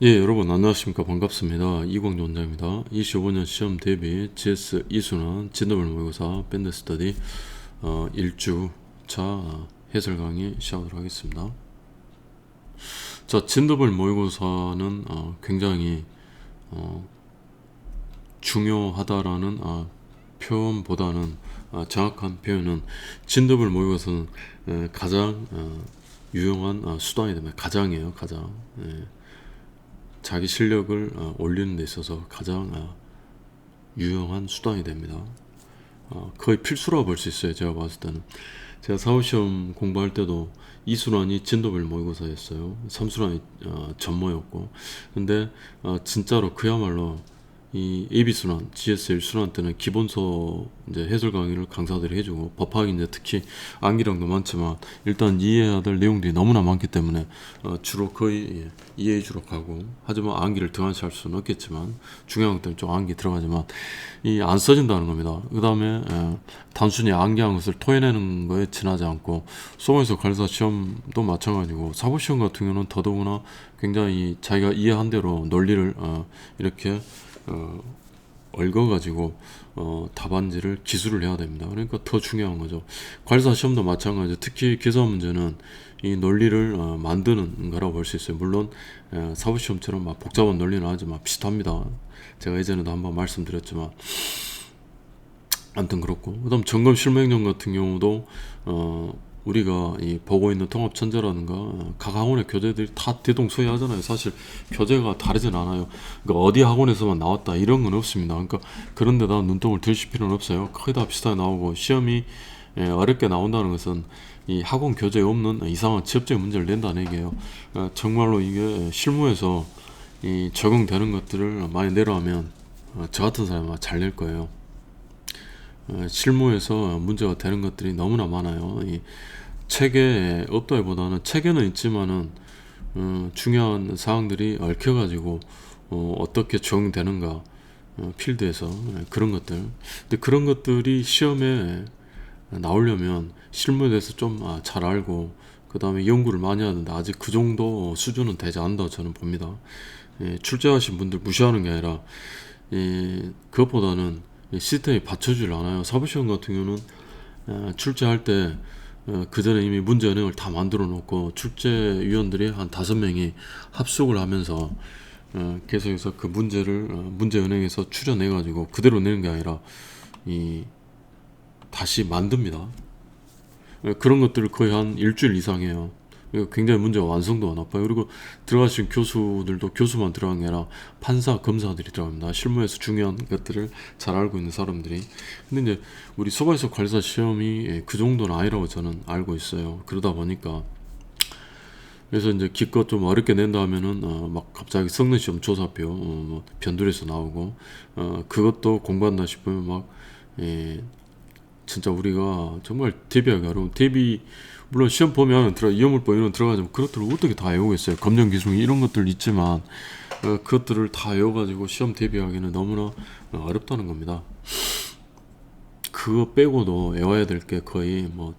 예, 여러분 안녕하십니까. 반갑습니다. 이광조 원장입니다. 25년 시험 대비 GS 이순환 진도별 모의고사 밴드 스터디 1주차 해설 강의 시작하도록 하겠습니다. 자, 진도별 모의고사는 굉장히 중요하다라는 표현보다는 정확한 표현은 진도별 모의고사는 가장 유용한 수단이 됩니다. 가장이에요. 가장. 예. 자기 실력을 올리는 데 있어서 가장 유용한 수단이 됩니다. 거의 필수라고 볼 수 있어요. 제가 봤을 때는. 제가 사후시험 공부할 때도 2순환이 진도별 모의고사였어요. 3순환이 전모였고, 근데 진짜로 그야말로 이 AB순환, GS 1순환 때는 기본서 이제 해설 강의를 강사들이 해주고, 법학이 이제 특히 암기량도 많지만 일단 이해해야 될 내용들이 너무나 많기 때문에 주로 거의 이해 위주로 가고, 하지만 암기를 등한시 할 수는 없겠지만 중요한 것 때문에 좀 암기 들어가지만 이 안 써진다는 겁니다. 그 다음에 단순히 암기한 것을 토해내는 거에 지나지 않고, 수험에서 관리사 시험도 마찬가지고 사법시험 같은 경우는 더더구나 굉장히 자기가 이해한 대로 논리를 이렇게 얽어가지고 답안지를 기술을 해야 됩니다. 그러니까 더 중요한 거죠. 관리사 시험도 마찬가지죠. 특히 기사 문제는 이 논리를 만드는 거라고 볼 수 있어요. 물론 사법시험처럼 막 복잡한 논리는 하지만 비슷합니다. 제가 예전에도 한번 말씀드렸지만, 아무튼 그렇고, 그다음 점검 실무행정 같은 경우도 우리가 이 보고 있는 통합천재라든가 각 학원의 교재들이 다 대동소이하잖아요. 사실 교재가 다르진 않아요. 그러니까 어디 학원에서만 나왔다 이런 건 없습니다. 그러니까 그런 데다 눈독을 들이실 필요는 없어요. 거의 다 비슷하게 나오고, 시험이 어렵게 나온다는 것은 이 학원 교재에 없는 이상한 지엽적인 문제를 낸다는 얘기예요. 정말로 이게 실무에서 이 적용되는 것들을 많이 내려하면 저 같은 사람은 잘 낼 거예요. 실무에서 문제가 되는 것들이 너무나 많아요. 이 책에 없다기보다는 책에는 있지만은 중요한 사항들이 얽혀가지고 어떻게 적용되는가, 필드에서 그런 것들. 근데 그런 것들이 시험에 나오려면 실무에 대해서 좀 잘 알고 그 다음에 연구를 많이 하는데, 아직 그 정도 수준은 되지 않는다고 저는 봅니다. 출제하신 분들 무시하는 게 아니라 그것보다는 시스템이 받쳐주질 않아요. 사법시험 같은 경우는 출제할 때 그 전에 이미 문제 은행을 다 만들어 놓고 출제위원들이 한 5명이 합숙을 하면서 계속해서 그 문제를 문제 은행에서 추려내 가지고 그대로 내는 게 아니라 다시 만듭니다. 그런 것들을 거의 한 일주일 이상 해요. 굉장히 문제가 완성도가 높아요. 그리고 들어가신 교수들도 교수만 들어간 게 아니라 판사, 검사들이 들어갑니다. 실무에서 중요한 것들을 잘 알고 있는 사람들이. 근데 이제 우리 소방서 관리사 시험이 그 정도는 아니라고 저는 알고 있어요. 그러다 보니까, 그래서 이제 기껏 좀 어렵게 낸다 하면은 막 갑자기 성능시험 조사표 뭐 변두리에서 나오고, 그것도 공부한다 싶으면 막 진짜 우리가 정말 대비하기 어려운, 물론 시험 보면 이어물법 이런 들어가지만 그것들을 어떻게 다 외우겠어요. 검정기술 이런 것들 있지만 그것들을 다 외워가지고 시험 대비하기는 너무나 어렵다는 겁니다. 그거 빼고도 외워야 될 게 거의 뭐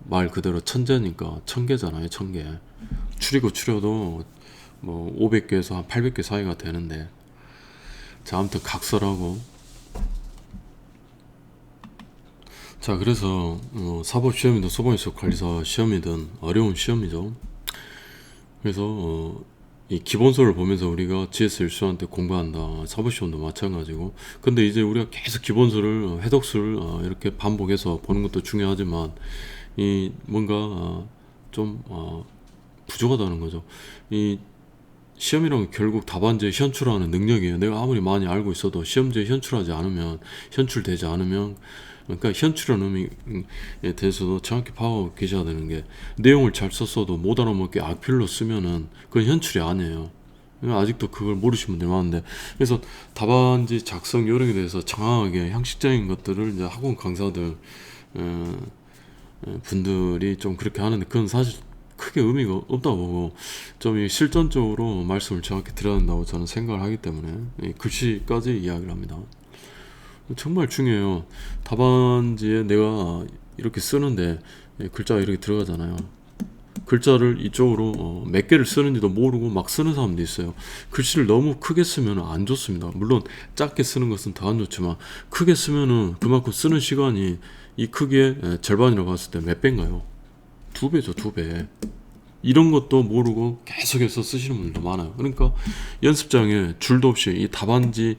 말 그대로 천재니까 1000개잖아요. 1000개. 추려도 뭐 500개에서 한 800개 사이가 되는데, 자, 아무튼 각설하고. 자, 그래서 사법시험이든 소방서 관리사 시험이든 어려운 시험이죠. 그래서 이 기본서를 보면서 우리가 GS 1수한 때 공부한다. 사법시험도 마찬가지고. 근데 이제 우리가 계속 기본서를 회독수를 이렇게 반복해서 보는 것도 중요하지만, 이 뭔가 좀 부족하다는 거죠. 이 시험이란 결국 답안지에 현출하는 능력이에요. 내가 아무리 많이 알고 있어도 시험지에 현출하지 않으면, 현출되지 않으면, 그러니까 현출한 의미에 대해서도 정확히 파악하고 계셔야 되는 게, 내용을 잘 썼어도 못 알아먹게 악필로 쓰면은 그건 현출이 아니에요. 아직도 그걸 모르시는 분들이 많은데, 그래서 답안지 작성 요령에 대해서 정확하게 형식적인 것들을 이제 학원 강사들 분들이 좀 그렇게 하는데, 그건 사실 크게 의미가 없다고 보고, 좀 실전적으로 말씀을 정확히 드려야 한다고 저는 생각을 하기 때문에 글씨까지 이야기를 합니다. 정말 중요해요. 답안지에 내가 이렇게 쓰는데 글자가 이렇게 들어가잖아요. 글자를 이쪽으로 몇 개를 쓰는지도 모르고 막 쓰는 사람도 있어요. 글씨를 너무 크게 쓰면 안 좋습니다. 물론 작게 쓰는 것은 더 안 좋지만 크게 쓰면은 그만큼 쓰는 시간이 이 크기의 절반이라고 봤을 때 몇 배인가요? 2배죠, 2배. 이런 것도 모르고 계속해서 쓰시는 분들도 많아요. 그러니까 연습장에 줄도 없이 이 답안지의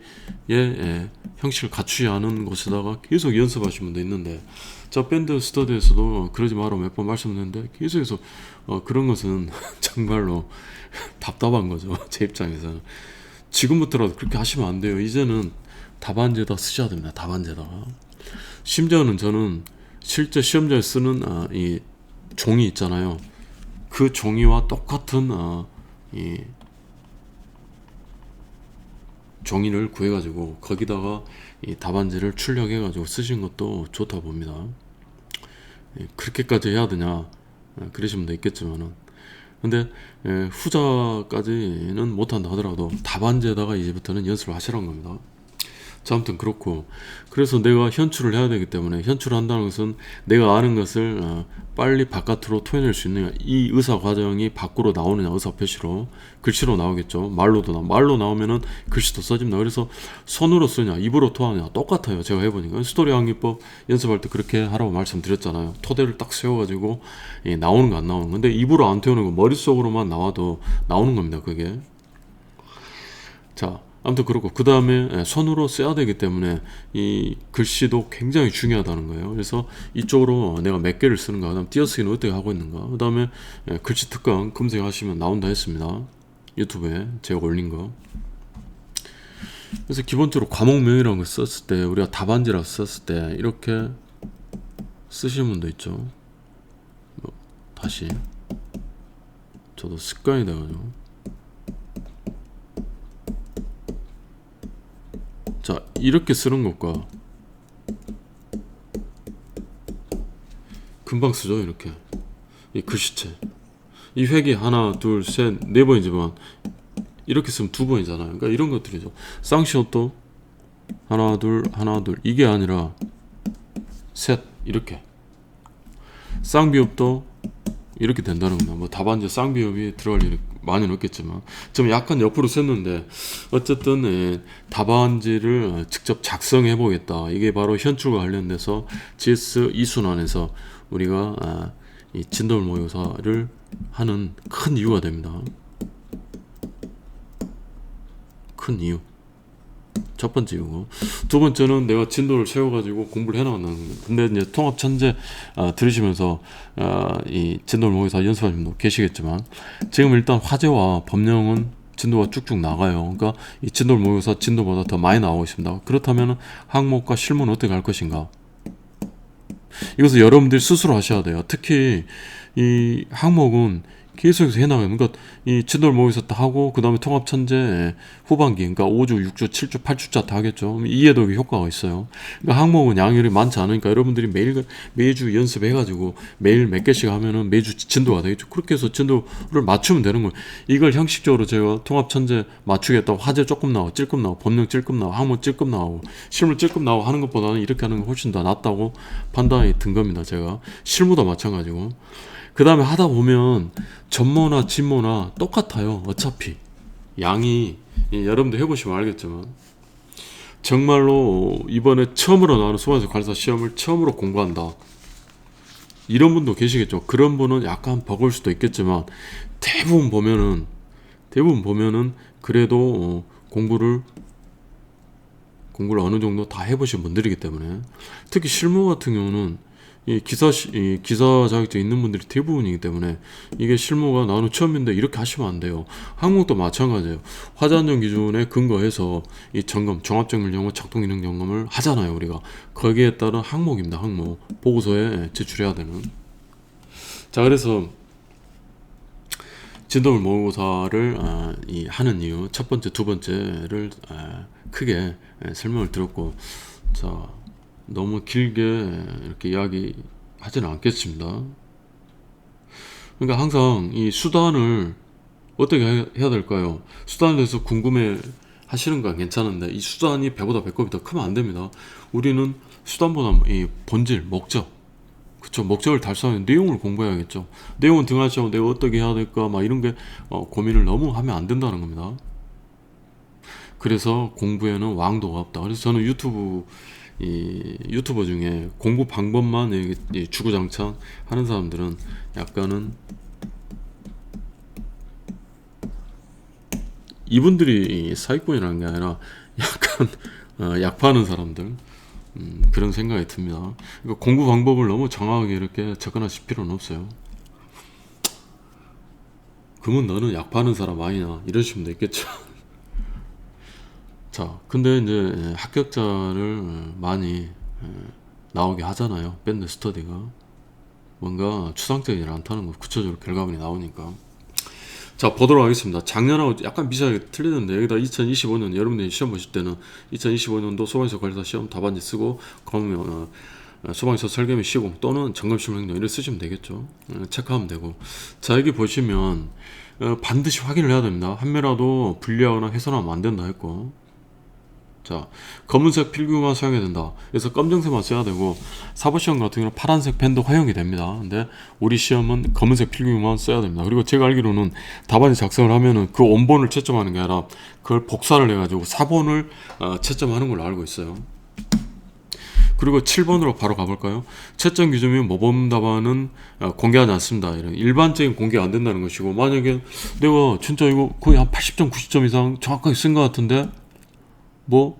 형식을 갖추지 않은 곳에다가 계속 연습하시는 분도 있는데, 저 밴드 스터디에서도 그러지 마라 몇 번 말씀드렸는데 계속해서 그런 것은 정말로 답답한 거죠. 제 입장에서는. 지금부터라도 그렇게 하시면 안 돼요. 이제는 답안지에다 쓰셔야 됩니다. 답안지에다가. 심지어는 저는 실제 시험장에 쓰는 이 종이 있잖아요. 그 종이와 똑같은 이 종이를 구해가지고 거기다가 이 답안지를 출력해가지고 쓰신 것도 좋다 봅니다. 그렇게까지 해야 되냐 그러시면 있겠지만은, 근데 후자까지는 못한다 하더라도 답안지에다가 이제부터는 연습을 하시라는 겁니다. 자, 아무튼 그렇고, 그래서 내가 현출을 해야 되기 때문에, 현출을 한다는 것은 내가 아는 것을 빨리 바깥으로 토해낼 수 있느냐, 이 의사 과정이 밖으로 나오느냐, 의사 표시로 글씨로 나오겠죠. 말로 나오면은 글씨도 써집니다. 그래서 손으로 쓰냐 입으로 토하냐 똑같아요. 제가 해보니까 스토리 암기법 연습할 때 그렇게 하라고 말씀드렸잖아요. 토대를 딱 세워가지고 나오는 거 안 나오는 거. 근데 입으로 안 태우는 거, 머릿속으로만 나와도 나오는 겁니다, 그게. 자, 아무튼 그렇고, 그 다음에 손으로 써야 되기 때문에 이 글씨도 굉장히 중요하다는 거예요. 그래서 이쪽으로 내가 몇 개를 쓰는가, 그 다음 띄어쓰기는 어떻게 하고 있는가, 그 다음에 글씨 특강 검색하시면 나온다 했습니다. 유튜브에 제가 올린 거. 그래서 기본적으로 과목명이라는 걸 썼을 때, 우리가 답안지라고 썼을 때 이렇게 쓰시는 분도 있죠. 다시 저도 습관이 돼가지고, 자, 이렇게 쓰는 것과 금방 쓰죠. 이렇게 이 글씨체, 이 획이 하나 둘 셋 네 번이지만 이렇게 쓰면 2번이잖아요. 그러니까 이런 것들이죠. 쌍시옷도 하나 둘 이게 아니라 셋, 이렇게. 쌍비읍도 이렇게 된다는 겁니다. 뭐 답안지 쌍비읍이 들어갈 일이 많이는 없겠지만, 좀 약간 옆으로 썼는데 어쨌든 답안지를 직접 작성해 보겠다. 이게 바로 현출과 관련돼서 GS 2순환에서 우리가 이 진도물 모의고사를 하는 큰 이유가 됩니다. 큰 이유. 첫 번째 이유고, 두 번째는 내가 진도를 세워가지고 공부를 해나간다는 겁니다. 근데 이제 통합 천재 들으시면서 이 진도를 모의고사 연습하시는 분도 계시겠지만, 지금 일단 화제와 법령은 진도가 쭉쭉 나가요. 그러니까 이 진도를 모의고사 진도보다 더 많이 나오고 있습니다. 그렇다면 항목과 실무는 어떻게 할 것인가? 이것을 여러분들이 스스로 하셔야 돼요. 특히 이 항목은 계속해서 해나가요. 그러니까 이 진도를 모의고사 다 하고, 그 다음에 통합천재 후반기, 그러니까 5주, 6주, 7주, 8주차 다 하겠죠. 이해도 효과가 있어요. 그러니까 항목은 양률이 많지 않으니까 여러분들이 매주 연습해가지고 매일 몇 개씩 하면은 매주 진도가 되겠죠. 그렇게 해서 진도를 맞추면 되는 거예요. 이걸 형식적으로 제가 통합천재 맞추겠다고 화제 조금 나오고, 찔끔 나오고, 법령 찔끔 나오고, 항목 찔끔 나오고, 실무 찔끔 나오고 하는 것보다는 이렇게 하는 게 훨씬 더 낫다고 판단이 든 겁니다. 제가 실무도 마찬가지고. 그 다음에 하다 보면 전모나 진모나 똑같아요. 어차피 양이, 여러분도 해보시면 알겠지만, 정말로 이번에 처음으로 나오는 수반에서 관리사 시험을 처음으로 공부한다, 이런 분도 계시겠죠. 그런 분은 약간 버거울 수도 있겠지만, 대부분 보면은 그래도 공부를 어느 정도 다 해보신 분들이기 때문에, 특히 실무 같은 경우는 이 기사 자격증 있는 분들이 대부분이기 때문에, 이게 실무가 나는 처음인데 이렇게 하시면 안 돼요. 항목도 마찬가지예요. 화자안전 기준에 근거해서 이 점검, 종합정밀 점검, 작동기능 점검을 하잖아요, 우리가. 거기에 따른 항목입니다. 항목 보고서에 제출해야 되는. 자, 그래서 진도물 모의고사를 하는 이유, 첫 번째, 두 번째를 크게 설명을 드렸고, 자, 너무 길게 이렇게 이야기하지는 않겠습니다. 그러니까 항상 이 수단을 어떻게 해야 될까요? 수단에 대해서 궁금해 하시는 건 괜찮은데, 이 수단이 배보다 배꼽이 더 크면 안 됩니다. 우리는 수단보다 이 본질, 목적, 그쵸. 목적을 달성하는 내용을 공부해야겠죠. 내용은 등한시하고 내가 어떻게 해야 될까 막 이런 게 고민을 너무 하면 안 된다는 겁니다. 그래서 공부에는 왕도가 없다. 그래서 저는 유튜버 중에 공부 방법만 주구장창 하는 사람들은 약간은 이분들이 사기꾼이라는 게 아니라 약간 약파하는 사람들, 그런 생각이 듭니다. 그러니까 공부 방법을 너무 정확하게 이렇게 접근하실 필요는 없어요. 그러면 너는 약파하는 사람 아니냐 이러시면 되겠죠. 자, 근데 이제 합격자를 많이 나오게 하잖아요. 밴드 스터디가 뭔가 추상적이지 않다는 거 구체적으로 결과물이 나오니까. 자, 보도록 하겠습니다. 작년하고 약간 미세하게 틀리는데 여기다 2025년 여러분들이 시험 보실 때는 2025년도 소방서 관리사 시험 답안지 쓰고 그러면 소방서 설계면 시공 또는 점검시험 행동 이렇게 쓰시면 되겠죠. 체크하면 되고. 자, 여기 보시면 반드시 확인을 해야 됩니다. 한 매라도 분리하거나 훼손하면 안 된다 했고, 자, 검은색 필기구만 사용해야 된다. 그래서 검정색만 써야 되고, 사법시험 같은 경우는 파란색 펜도 허용이 됩니다. 근데 우리 시험은 검은색 필기구만 써야 됩니다. 그리고 제가 알기로는 답안지 작성을 하면은 그 원본을 채점하는 게 아니라 그걸 복사를 해가지고 사본을 채점하는 걸로 알고 있어요. 그리고 7번으로 바로 가볼까요? 채점 기준 및 모범 답안은 공개하지 않습니다. 이런 일반적인 공개가 안 된다는 것이고, 만약에 내가 진짜 이거 거의 한 80점, 90점 이상 정확하게 쓴 것 같은데 뭐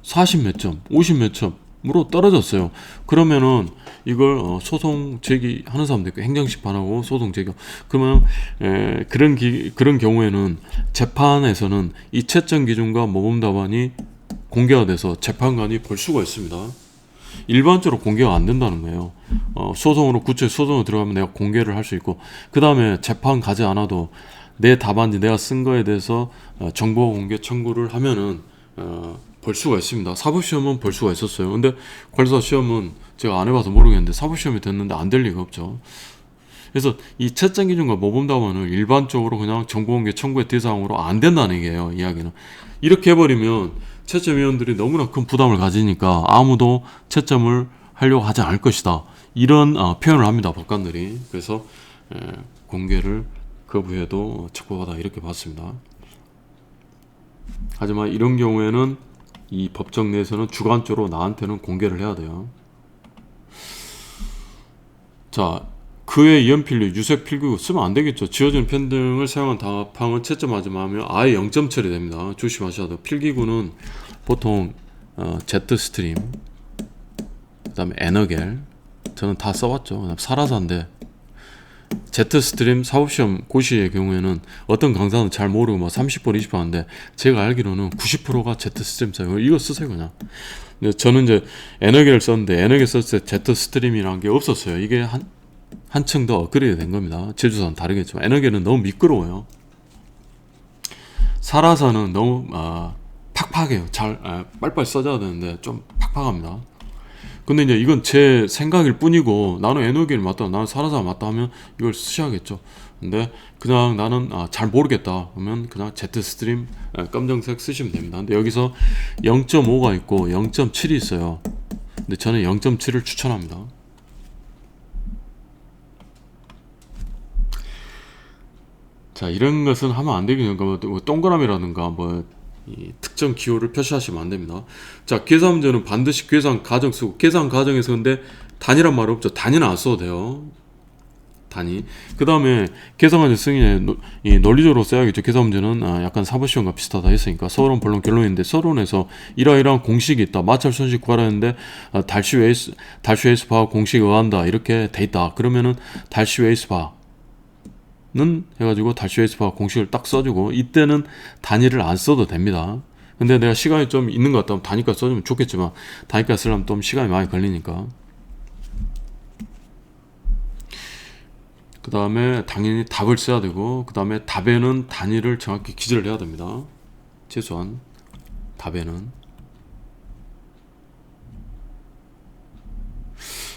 40 몇 점, 50 몇 점으로 떨어졌어요. 그러면은 이걸 소송 제기하는 사람도 있고 행정심판하고 소송 제기. 그러면 그런 경우에는 재판에서는 이 채점 기준과 모범 답안이 공개가 돼서 재판관이 볼 수가 있습니다. 일반적으로 공개가 안 된다는 거예요. 소송으로 구체 소송으로 들어가면 내가 공개를 할 수 있고, 그 다음에 재판 가지 않아도 내 답안지 내가 쓴 거에 대해서 정보 공개 청구를 하면은 볼 수가 있습니다. 사법시험은 볼 수가 있었어요. 근데 관리사 시험은 제가 안 해봐서 모르겠는데 사법시험이 됐는데 안 될 리가 없죠. 그래서 이 채점 기준과 모범 답안을 일반적으로 그냥 정보 공개 청구의 대상으로 안 된다는 얘기예요. 이야기는 이렇게 해버리면 채점위원들이 너무나 큰 부담을 가지니까 아무도 채점을 하려고 하지 않을 것이다. 이런 표현을 합니다. 법관들이. 그래서 공개를 거부해도 적법하다 이렇게 봤습니다. 하지만 이런 경우에는 이 법정 내에서는 주관적으로 나한테는 공개를 해야 돼요. 자, 그의 이연필류, 유색필구 쓰면 안 되겠죠. 지워지는 펜 등을 사용한 답항을 채점하지 말면 아예 0점 처리됩니다. 조심하셔야 돼요. 필기구는 보통 제트스트림, 그 다음에 에너겔, 저는 다 써봤죠. 그다음 사라사인데, 제트스트림 사법시험 고시의 경우에는 어떤 강사는 잘 모르고 뭐 30번, 20번 하는데 제가 알기로는 90%가 제트스트림 써요. 이거 쓰세요 그냥. 근데 저는 이제 에너겔을 썼는데 에너겔 썼을 때 제트스트림이라는 게 없었어요. 이게 한층 더 업그레이드 된 겁니다. 제주사는 다르겠지만 에너겔은 너무 미끄러워요. 사라사는 너무 팍팍해요. 잘 빨리빨리 써줘야 되는데 좀 팍팍합니다. 근데 이제 이건 제 생각일 뿐이고, 나는 에너겔 맞다, 나는 사라사 맞다 하면 이걸 쓰셔야겠죠. 근데 그냥 나는 잘 모르겠다 그러면 그냥 제트스트림 검정색 쓰시면 됩니다. 근데 여기서 0.5가 있고 0.7이 있어요. 근데 저는 0.7을 추천합니다. 자, 이런 것은 하면 안 되겠네요. 뭐 동그라미라든가 이 특정 기호를 표시하시면 안 됩니다. 자, 계산 문제는 반드시 계산 가정 쓰고, 계산 가정에서 근데 단위란 말 없죠. 단위는 안 써도 돼요. 단위. 그 다음에 계산문제 승인에 이 논리적으로 써야겠죠. 계산 문제는 약간 사법시험과 비슷하다 했으니까 서론, 본론, 결론인데, 서론에서 이러이러한 공식이 있다. 마찰 손실 구하라는데 달시 웨이스파 공식에 의한다 이렇게 돼 있다. 그러면은 달시 웨이스파 는 해가지고 달시 웨이스파 공식을 딱 써주고, 이때는 단위를 안 써도 됩니다. 근데 내가 시간이 좀 있는 것 같다면 단위까지 써주면 좋겠지만 단위까지 쓰려면 좀 시간이 많이 걸리니까. 그 다음에 당연히 답을 써야 되고, 그 다음에 답에는 단위를 정확히 기재를 해야 됩니다. 최소한 답에는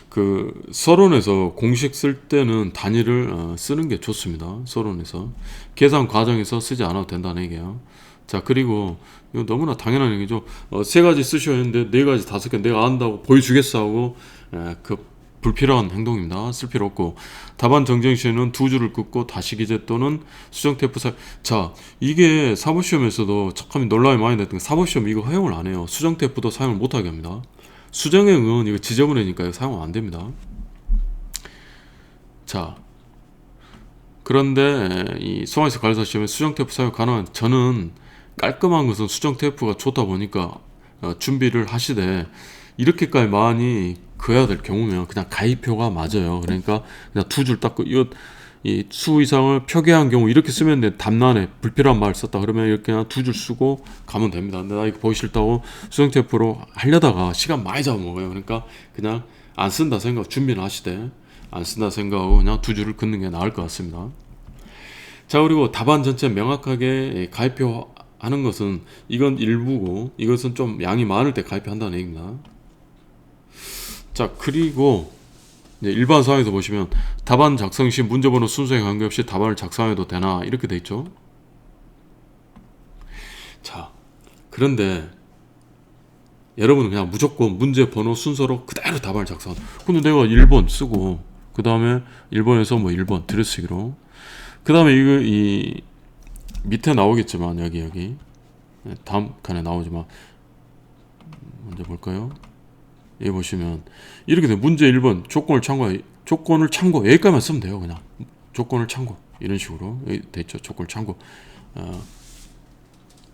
그 서론에서 공식 쓸 때는 단위를 쓰는 게 좋습니다. 서론에서 계산 과정에서 쓰지 않아도 된다는 얘기예요. 자, 그리고 이거 너무나 당연한 얘기죠. 세 가지 쓰셔야 했는데 네 가지, 다섯 개 내가 안다고 보여주겠어 하고 불필요한 행동입니다. 쓸 필요 없고, 답안 정정 시에는 두 줄을 긋고 다시 기재 또는 수정 테이프 사용. 자, 이게 사법시험에서도 참 논란이 많이 됐던 게, 사법시험 이거 허용을 안 해요. 수정 테이프도 사용을 못하게 합니다. 수정형은 이거 지저분하니까 사용 안 됩니다. 자, 그런데 이 송화에서 가려사 시험에 수정 테이프 사용 가능한, 저는 깔끔한 것은 수정 테이프가 좋다 보니까 준비를 하시되, 이렇게까지 많이 그어야 될 경우면 그냥 가위표가 맞아요. 그러니까 그냥 두 줄 닦고, 이 수 이상을 표기한 경우 이렇게 쓰면 돼. 답란에 불필요한 말을 썼다 그러면 이렇게 그냥 두 줄 쓰고 가면 됩니다. 근데 나 이거 보기 싫다고 수정 테이프로 하려다가 시간 많이 잡아먹어요. 그러니까 그냥 안 쓴다 생각, 준비는 하시되 안 쓴다 생각하고 그냥 두 줄을 긋는 게 나을 것 같습니다. 자, 그리고 답안 전체 명확하게 가위표 하는 것은, 이건 일부고 이것은 좀 양이 많을 때 가위표한다는 얘기입니다. 자, 그리고 이제 일반 상황에서 보시면 답안 작성 시 문제번호 순서에 관계없이 답안을 작성해도 되나, 이렇게 돼 있죠. 자, 그런데 여러분은 그냥 무조건 문제번호 순서로 그대로 답안을 작성한다. 근데 내가 1번 쓰고 그 다음에 1번에서 뭐 1번 들여쓰기로, 그 다음에 이거 이 밑에 나오겠지만 여기 다음 칸에 나오지만 먼저 볼까요? 여기 보시면 이렇게 돼. 문제 1번 조건을 참고 여기까지만 쓰면 돼요. 그냥 조건을 참고 이런 식으로 여기 됐죠. 조건을 참고.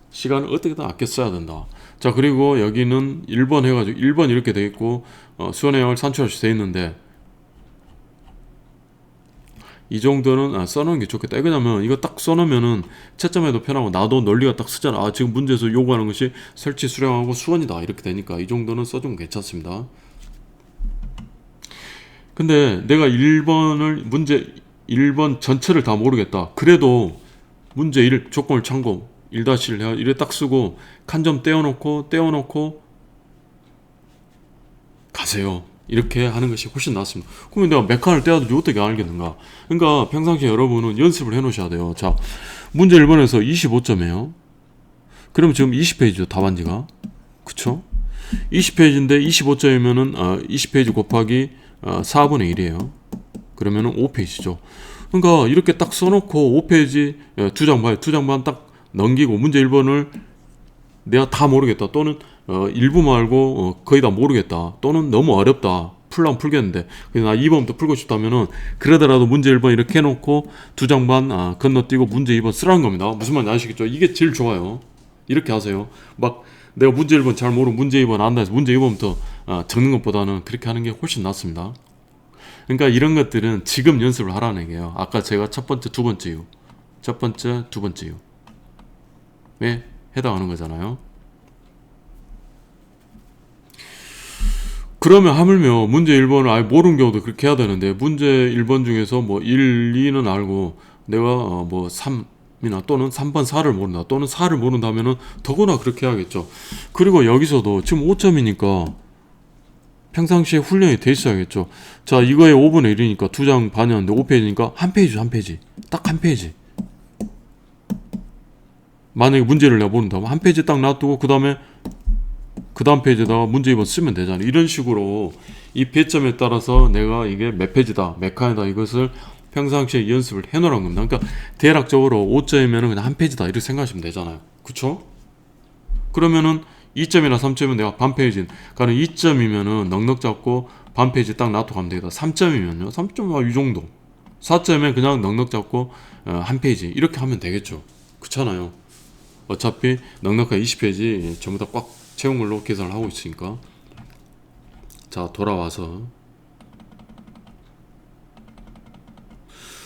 시간을 어떻게든 아껴 써야 된다. 자, 그리고 여기는 1번 해가지고 1번 이렇게 돼 있고 수요 내용을 산출할 수 돼 있는데, 이 정도는 써놓은 게 좋겠다. 왜냐면 이거 딱 써놓으면은 채점해도 편하고 나도 논리가 딱 쓰잖아. 아, 지금 문제에서 요구하는 것이 설치, 수령하고 수원이다, 이렇게 되니까 이 정도는 써주면 괜찮습니다. 근데 내가 1번을 문제 1번 전체를 다 모르겠다. 그래도 문제 1 조건을 참고 1-1 해야 이래 딱 쓰고 칸점 떼어놓고 가세요. 이렇게 하는 것이 훨씬 낫습니다. 그러면 내가 몇 칸을 떼어도 어떻게 알겠는가? 그러니까 평상시에 여러분은 연습을 해 놓으셔야 돼요. 자, 문제 1번에서 25점이에요. 그러면 지금 20페이지죠, 답안지가. 그쵸? 20페이지인데 25점이면은 20페이지 곱하기 4분의 1이에요. 그러면은 5페이지죠. 그러니까 이렇게 딱 써놓고 5페이지 두 장 봐요. 두 장 반 딱 넘기고 문제 1번을 내가 다 모르겠다, 또는 일부 말고 거의 다 모르겠다, 또는 너무 어렵다, 풀라면 풀겠는데 그래서 나 2번부터 풀고 싶다면은, 그러더라도 문제 1번 이렇게 해놓고 두 장 반 건너뛰고 문제 2번 쓰라는 겁니다. 무슨 말인지 아시겠죠? 이게 제일 좋아요. 이렇게 하세요. 막 내가 문제 1번 잘 모르고 문제 2번 안다 해서 문제 2번부터 적는 것보다는 그렇게 하는 게 훨씬 낫습니다. 그러니까 이런 것들은 지금 연습을 하라는 얘기예요. 아까 제가 첫 번째, 두 번째 이유, 첫 번째, 두 번째 이유에 해당하는 거잖아요. 그러면 하물며 문제 1번을 아예 모르는 경우도 그렇게 해야 되는데, 문제 1번 중에서 뭐 1, 2는 알고 내가 뭐 3이나 또는 3번 4를 모른다, 또는 4를 모른다면은 더구나 그렇게 해야겠죠. 그리고 여기서도 지금 5점이니까 평상시에 훈련이 돼 있어야겠죠. 자, 이거에 5분의 1이니까 두 장 반이었는데 5페이지니까 한 페이지 딱 한 페이지. 만약에 문제를 내가 모른다면 한 페이지 딱 놔두고 그 다음 페이지에다가 문제 2번 쓰면 되잖아요. 이런 식으로 이 배점에 따라서 내가 이게 몇 페이지다, 몇 칸이다, 이것을 평상시에 연습을 해놓으라는 겁니다. 그러니까 대략적으로 5점이면 그냥 한 페이지다, 이렇게 생각하시면 되잖아요. 그쵸? 그러면은 2점이나 3점은 내가 반 페이지, 그러니까 2점이면은 넉넉 잡고 반 페이지 딱 놔두고 가면 되겠다. 3점이면요, 3점 이 정도. 4점에 그냥 넉넉 잡고 한 페이지 이렇게 하면 되겠죠. 그렇잖아요. 어차피 넉넉한 20페이지 전부 다 꽉 채운 걸로 계산을 하고 있으니까. 자, 돌아와서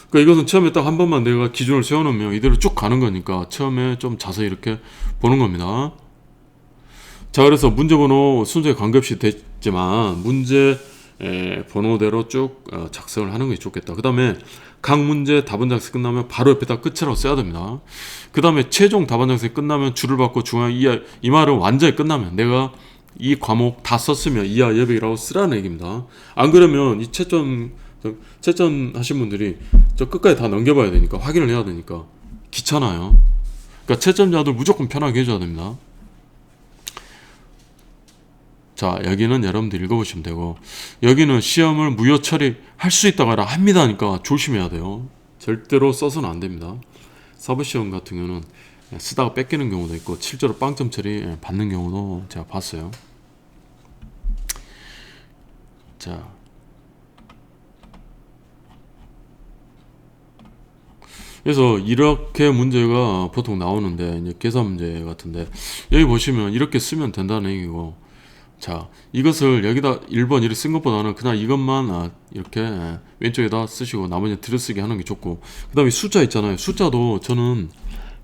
그러니까 이것은 처음에 딱 한 번만 내가 기준을 세워놓으면 이대로 쭉 가는 거니까 처음에 좀 자세히 이렇게 보는 겁니다. 자, 그래서 문제번호 순서에 관계없이 됐지만 문제 번호대로 쭉 작성을 하는 것이 좋겠다. 그 다음에 각 문제 답안 작성 끝나면 바로 옆에다 끝이라고 써야 됩니다. 그 다음에 최종 답안 작성이 끝나면 줄을 받고 중앙 이하, 이 말은 완전히 끝나면 내가 이 과목 다 썼으면 이하 여백이라고 쓰라는 얘기입니다. 안 그러면 이 채점 하신 분들이 저 끝까지 다 넘겨봐야 되니까, 확인을 해야 되니까 귀찮아요. 그러니까 채점자들 무조건 편하게 해줘야 됩니다. 자, 여기는 여러분들 읽어보시면 되고, 여기는 시험을 무효 처리할 수 있다가 합니다니까 조심해야 돼요. 절대로 써서는 안 됩니다. 서브 시험 같은 경우는 쓰다가 뺏기는 경우도 있고 실제로 빵점 처리 받는 경우도 제가 봤어요. 자, 그래서 이렇게 문제가 보통 나오는데 이제 계산 문제 같은데 여기 보시면 이렇게 쓰면 된다는 얘기고, 자, 이것을 여기다 1번 이렇게 쓴 것보다는 그냥 이것만 이렇게 왼쪽에다 쓰시고 나머지는 들여쓰기 하는 게 좋고, 그 다음에 숫자 있잖아요. 숫자도 저는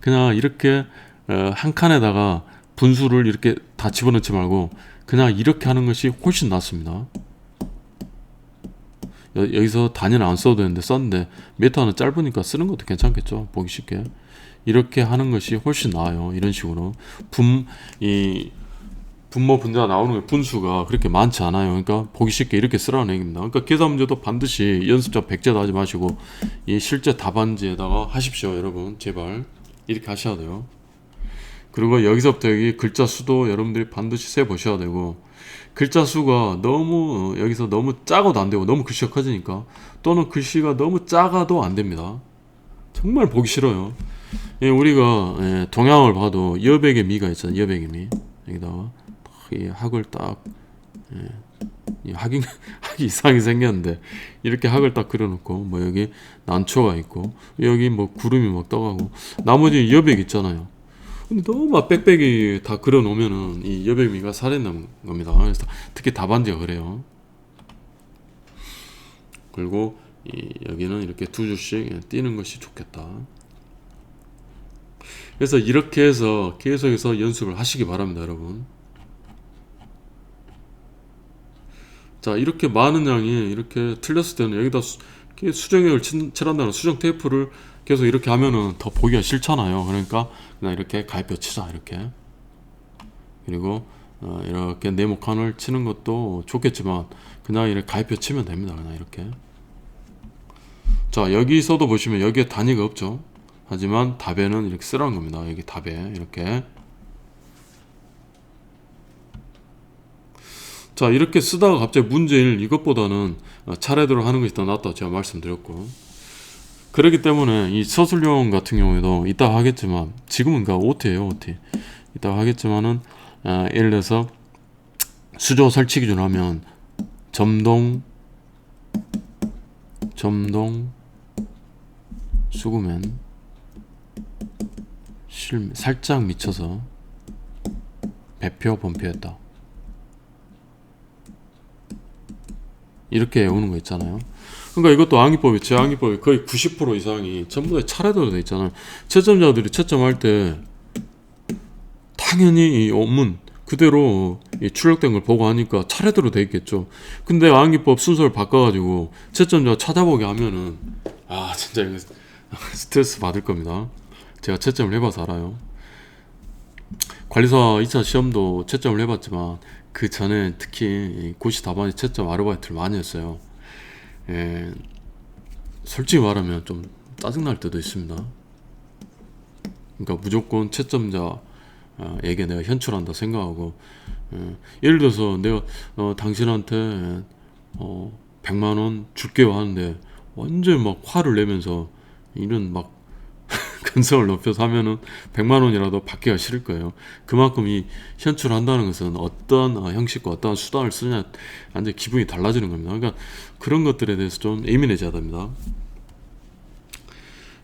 그냥 이렇게 한 칸에다가 분수를 이렇게 다 집어넣지 말고 그냥 이렇게 하는 것이 훨씬 낫습니다. 여기서 단위는 안 써도 되는데 썼는데 메타는 짧으니까 쓰는 것도 괜찮겠죠. 보기 쉽게 이렇게 하는 것이 훨씬 나아요. 이런 식으로 분모 분자가 나오는 게 분수가 그렇게 많지 않아요. 그러니까 보기 쉽게 이렇게 쓰라는 얘기입니다. 그러니까 계산 문제도 반드시 연습자 백제도 하지 마시고 이 실제 답안지에다가 하십시오. 여러분 제발 이렇게 하셔야 돼요. 그리고 여기서부터 여기 글자 수도 여러분들이 반드시 세 보셔야 되고, 글자 수가 너무 여기서 너무 작아도 안 되고 너무 글씨가 커지니까, 또는 글씨가 너무 작아도 안 됩니다. 정말 보기 싫어요. 우리가 동양을 봐도 여백의 미가 있잖아요. 여백의 미. 여기다가 이 학을 딱 이 학이 이상하게 생겼는데 이렇게 학을 딱 그려놓고 뭐 여기 난초가 있고 여기 뭐 구름이 막 떠가고 나머지 여백 있잖아요. 근데 너무 막 빽빽이 다 그려놓으면은 이 여백미가 살아있는 겁니다. 그래서 특히 답안지가 그래요. 그리고 여기는 이렇게 두 줄씩 띄는 것이 좋겠다. 그래서 이렇게 해서 계속해서 연습을 하시기 바랍니다, 여러분. 자, 이렇게 많은 양이 이렇게 틀렸을 때는 여기다 수정액을 칠한다는 수정 테이프를 계속 이렇게 하면은 더 보기가 싫잖아요. 그러니까 그냥 이렇게 가위뼈 치자, 이렇게. 그리고 이렇게 네모칸을 치는 것도 좋겠지만 그냥 이렇게 가위뼈 치면 됩니다. 그냥 이렇게. 자, 여기서도 보시면 여기에 단위가 없죠. 하지만 답에는 이렇게 쓰라는 겁니다. 여기 답에 이렇게. 자, 이렇게 쓰다가 갑자기 문제일 이것보다는 차례대로 하는 것이 더 낫다고 제가 말씀드렸고, 그렇기 때문에 이 서술형 같은 경우에도 이따 하겠지만, 지금은 그러니까 OT예요, OT. 이따 하겠지만은 예를 들어서 수조 설치 기준 하면 점동 수구면 살짝 미쳐서 배표 번표했다, 이렇게 외우는 거 있잖아요. 그러니까 이것도 암기법이, 제 암기법이 거의 90% 이상이 전부 다 차례대로 돼 있잖아요. 채점자들이 채점할 때 당연히 이 원문 그대로 이 출력된 걸 보고 하니까 차례대로 돼 있겠죠. 근데 암기법 순서를 바꿔가지고 채점자 찾아보게 하면은 진짜 이거 스트레스 받을 겁니다. 제가 채점을 해봐서 알아요. 관리사 2차 시험도 채점을 해봤지만 그 전에 특히 고시 답안지 채점 아르바이트를 많이 했어요. 솔직히 말하면 좀 짜증날 때도 있습니다. 그러니까 무조건 채점자에게 내가 현출한다 생각하고, 예를 들어서 내가 당신한테 100만원 줄게요 하는데 완전 막 화를 내면서 이런 막 근성을 높여서 하면은 100만원이라도 받기가 싫을 거예요. 그만큼 이 현출한다는 것은 어떤 형식과 어떤 수단을 쓰느냐 완전 기분이 달라지는 겁니다. 그러니까 그런 것들에 대해서 좀 예민해져야 됩니다.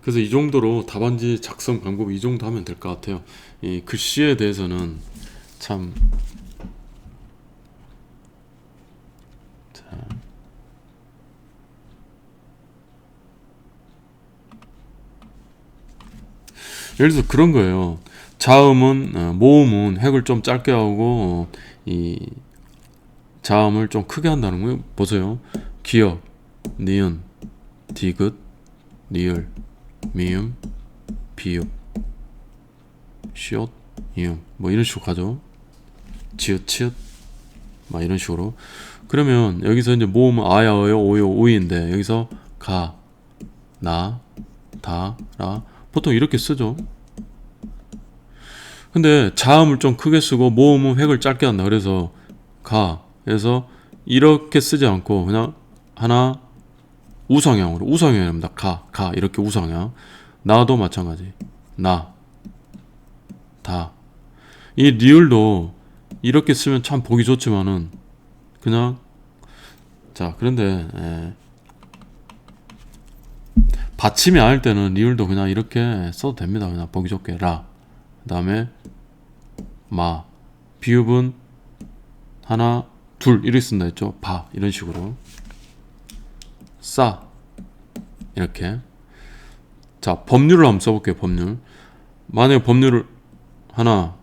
그래서 이 정도로 답안지 작성 방법 이 정도 하면 될 것 같아요. 이 글씨에 대해서는 참 예를 들어서 그런 거예요. 자음은 모음은 획을 좀 짧게 하고 이 자음을 좀 크게 한다는 거예요. 보세요. 기역, 니은, 디귿, 리을, 미음, 비읍, 시옷, 이음, 뭐 이런 식으로 가죠. 지읒, 치읒, 막 이런 식으로. 그러면 여기서 이제 모음은 아야, 어요, 오요, 오이인데 여기서 가, 나, 다, 라 보통 이렇게 쓰죠. 근데 자음을 좀 크게 쓰고 모음은 획을 짧게 한다. 그래서 가에서 이렇게 쓰지 않고 그냥 하나 우상향입니다. 가 이렇게 우상향. 나도 마찬가지. 나, 다. 이 리을도 이렇게 쓰면 참 보기 좋지만은 그냥 자 그런데 받침이 아닐 때는 리을도 그냥 이렇게 써도 됩니다. 그냥 보기 좋게 라. 그다음에 마. 비읍은 하나, 둘 이렇게 쓴다 했죠. 바 이런 식으로. 싸 이렇게. 자 법률을 한번 써볼게요. 법률. 만약에 법률을 하나,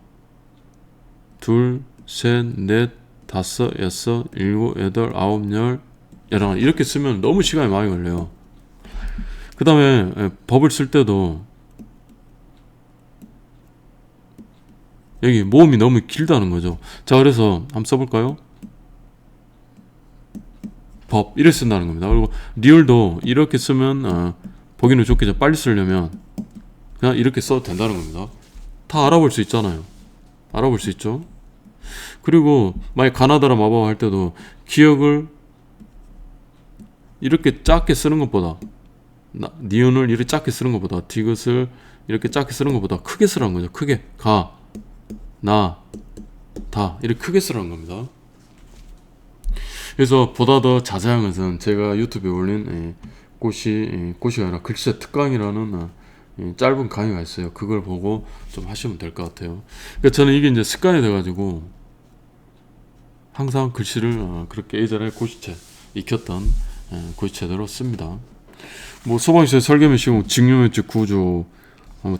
둘, 셋, 넷, 다섯, 여섯, 일곱, 여덟, 아홉, 열, 11 이렇게 쓰면 너무 시간이 많이 걸려요. 그 다음에 법을 쓸 때도 여기 모음이 너무 길다는 거죠. 자 그래서 한번 써볼까요? 법 이렇게 쓴다는 겁니다. 그리고 리을도 이렇게 쓰면 보기는 좋겠죠. 빨리 쓰려면 그냥 이렇게 써도 된다는 겁니다. 다 알아볼 수 있잖아요. 알아볼 수 있죠. 그리고 만약 가나다라 마법 할 때도 기억을 이렇게 작게 쓰는 것보다 니은을 이렇게 작게 쓰는 것보다 디귿을 이렇게 작게 쓰는 것보다 크게 쓰라는 거죠. 크게 가, 나, 다 이렇게 크게 쓰라는 겁니다. 그래서 보다 더 자세한 것은 제가 유튜브에 올린 꽃이 아니라 글씨체 특강이라는 짧은 강의가 있어요. 그걸 보고 좀 하시면 될 것 같아요. 그러니까 저는 이게 이제 습관이 돼가지고 항상 글씨를 그렇게 예전에 고시체 익혔던 고시체대로 씁니다. 뭐 소방시설 설계면 시공 직류면적 구조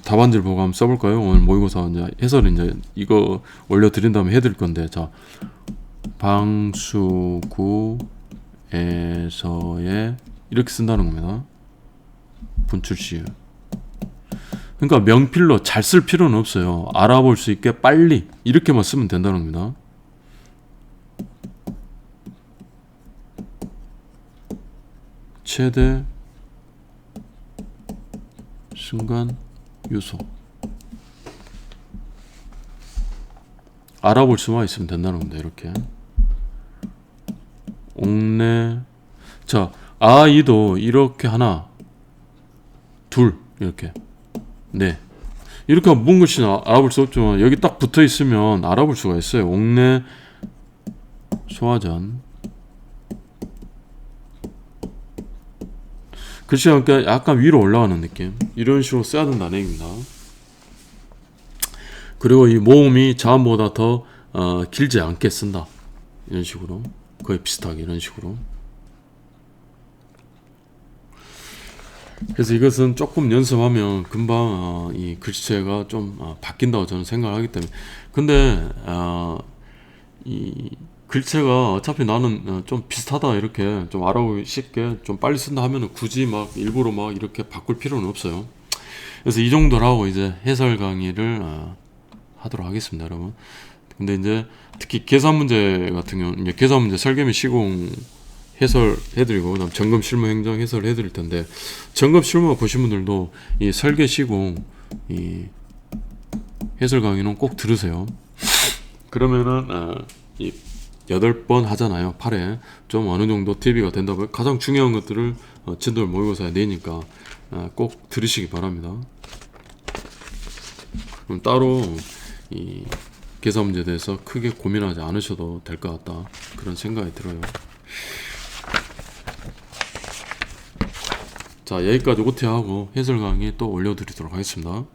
답안지를 보고 한번 써볼까요? 오늘 모의고사 이제 해설을 이제 이거 올려드린 다음에 해드릴 건데 자 방수구에서의 이렇게 쓴다는 겁니다. 분출시유. 그러니까 명필로 잘 쓸 필요는 없어요. 알아볼 수 있게 빨리 이렇게만 쓰면 된다는 겁니다. 최대 순간 유소. 알아볼 수만 있으면 된다는 겁니다. 이렇게. 옥내. 자, 아이도 이렇게 하나, 둘, 이렇게. 네. 이렇게 하면 뭔 것이 알아볼 수 없지만 여기 딱 붙어 있으면 알아볼 수가 있어요. 옥내 소화전. 글씨가 약간 위로 올라가는 느낌. 이런 식으로 써야 된다는 얘기입니다. 그리고 이 모음이 자음보다 더 길지 않게 쓴다. 이런 식으로. 거의 비슷하게 이런 식으로. 그래서 이것은 조금 연습하면 금방 이 글씨체가 좀 바뀐다고 저는 생각하기 때문에. 근데 이 글체가 어차피 나는 좀 비슷하다 이렇게 좀 알아보기 쉽게 좀 빨리 쓴다 하면은 굳이 막 일부러 막 이렇게 바꿀 필요는 없어요. 그래서 이 정도로 하고 이제 해설 강의를 하도록 하겠습니다, 여러분. 근데 이제 특히 계산 문제 같은 경우는 이제 계산 문제 설계 및 시공 해설해드리고 그다음 점검 실무 행정 해설해드릴 텐데 점검 실무 보신 분들도 이 설계 시공 이 해설 강의는 꼭 들으세요. 그러면은 이 8번 하잖아요. 8회 좀 어느 정도 대비가 된다고 가장 중요한 것들을 진도를 모의고사에 내니까 꼭 들으시기 바랍니다. 그럼 따로 이 계산 문제에 대해서 크게 고민하지 않으셔도 될 것 같다 그런 생각이 들어요. 자 여기까지 오태하고 해설 강의 또 올려드리도록 하겠습니다.